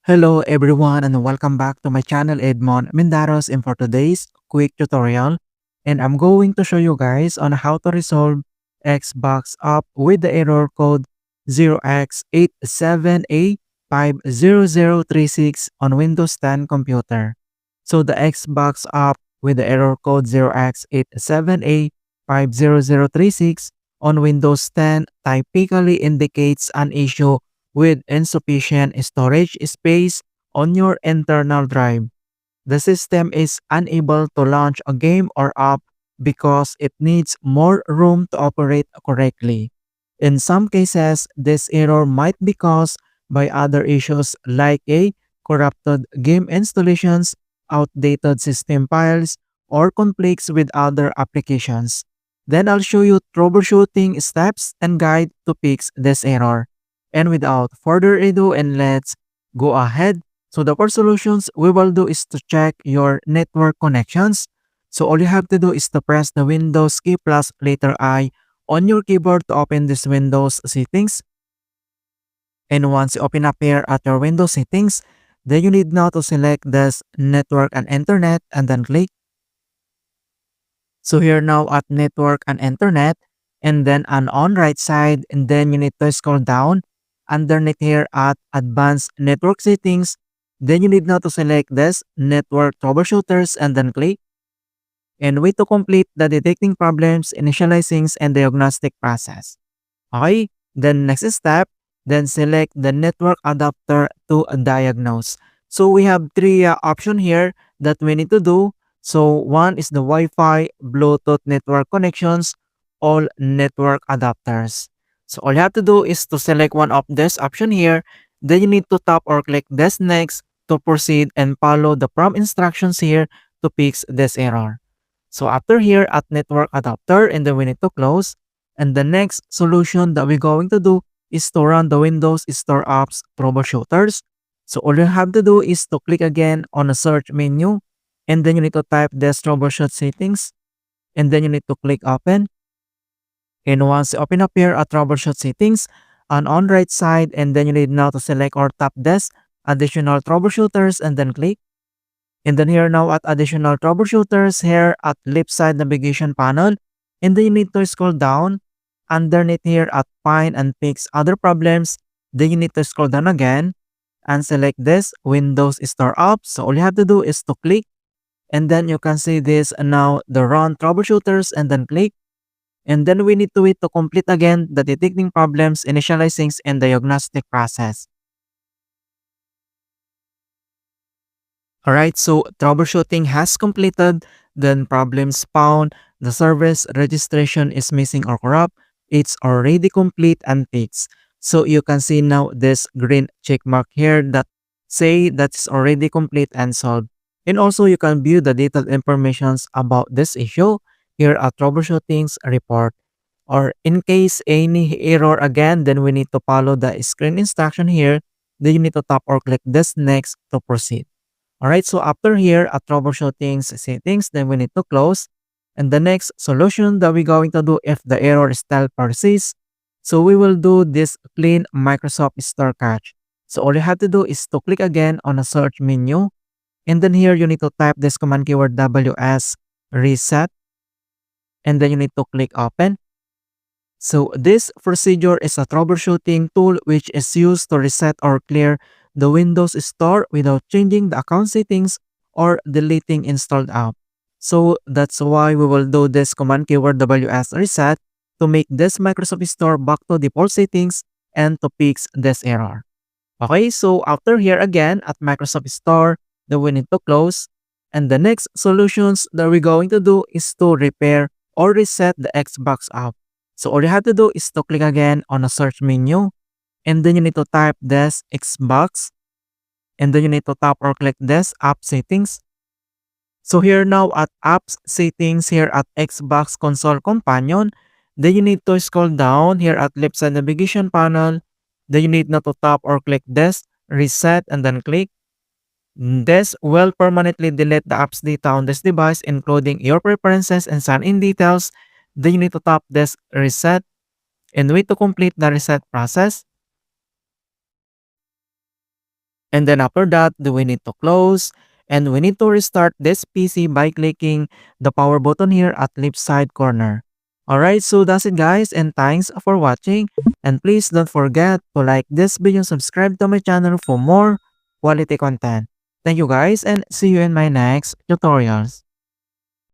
Hello everyone and welcome back to my channel Edmund Mindaros, and for today's quick tutorial, and I'm going to show you guys on how to resolve Xbox up with the error code 0x87e50036 on Windows 10 computer. So the Xbox up with the error code 0x87e50036 on Windows 10 typically indicates an issue with insufficient storage space on your internal drive. The system is unable to launch a game or app because it needs more room to operate correctly. In some cases, this error might be caused by other issues like a corrupted game installations, outdated system files, or conflicts with other applications. Then I'll show you troubleshooting steps and guide to fix this error. And without further ado, and let's go ahead. So the first solutions we will do is to check your network connections. So all you have to do is to press the Windows key plus letter I on your keyboard to open this Windows settings. And once you open up here at your Windows settings, then you need now to select this network and internet and then click. So here now at network and internet, and then on right side, and then you need to scroll down underneath here at advanced network settings. Then you need now to select this network troubleshooters and then click, and wait to complete the detecting problems, initializing, and diagnostic process. Okay, then next step, then select the network adapter to diagnose. So we have three options here that we need to do. So one is the Wi-Fi, Bluetooth network connections, all network adapters. So all you have to do is to select one of this option here. Then you need to tap or click this next to proceed and follow the prompt instructions here to fix this error. So after here at network adapter, and then we need to close. And the next solution that we're going to do is to run the Windows Store Apps Troubleshooters. So all you have to do is to click again on the search menu, and then you need to type this troubleshoot settings, and then you need to click open. And once you open up here at troubleshoot settings, on right side, and then you need now to select or tap this additional troubleshooters and then click. And then here now at additional troubleshooters here at left side navigation panel, and then you need to scroll down underneath here at find and fix other problems. Then you need to scroll down again and select this Windows Store Apps. So all you have to do is to click, and then you can see this now the run troubleshooters and then click. And then we need to wait to complete again the detecting problems, initializing, and diagnostic process. Alright, so troubleshooting has completed, then problems found, the service registration is missing or corrupt, it's already complete and fixed. So you can see now this green check mark here that say that's already complete and solved. And also you can view the detailed informations about this issue here at troubleshooting's report. Or in case any error again, then we need to follow the screen instruction here. Then you need to tap or click this next to proceed. Alright, so after here at troubleshooting settings, then we need to close. And the next solution that we're going to do if the error still persists, so we will do this clean Microsoft Store cache. So all you have to do is to click again on the search menu. And then here you need to type this command keyword WS reset. And then you need to click open. So this procedure is a troubleshooting tool which is used to reset or clear the Windows Store without changing the account settings or deleting installed app. So that's why we will do this command keyword WS reset to make this Microsoft Store back to default settings and to fix this error. Okay, so after here again at Microsoft Store, then we need to close. And the next solutions that we're going to do is to repair or reset the Xbox app. So all you have to do is to click again on the search menu, and then you need to type this Xbox, and then you need to tap or click this app settings. So here now at apps settings here at Xbox console companion, then you need to scroll down here at left side navigation panel. Then you need now to tap or click this reset and then click. This will permanently delete the app's data on this device, including your preferences and sign-in details. Then you need to tap this reset and wait to complete the reset process. And then after that, we need to close and we need to restart this PC by clicking the power button here at left side corner. Alright, so that's it guys, and thanks for watching. And please don't forget to like this video and subscribe to my channel for more quality content. Thank you guys and see you in my next tutorials.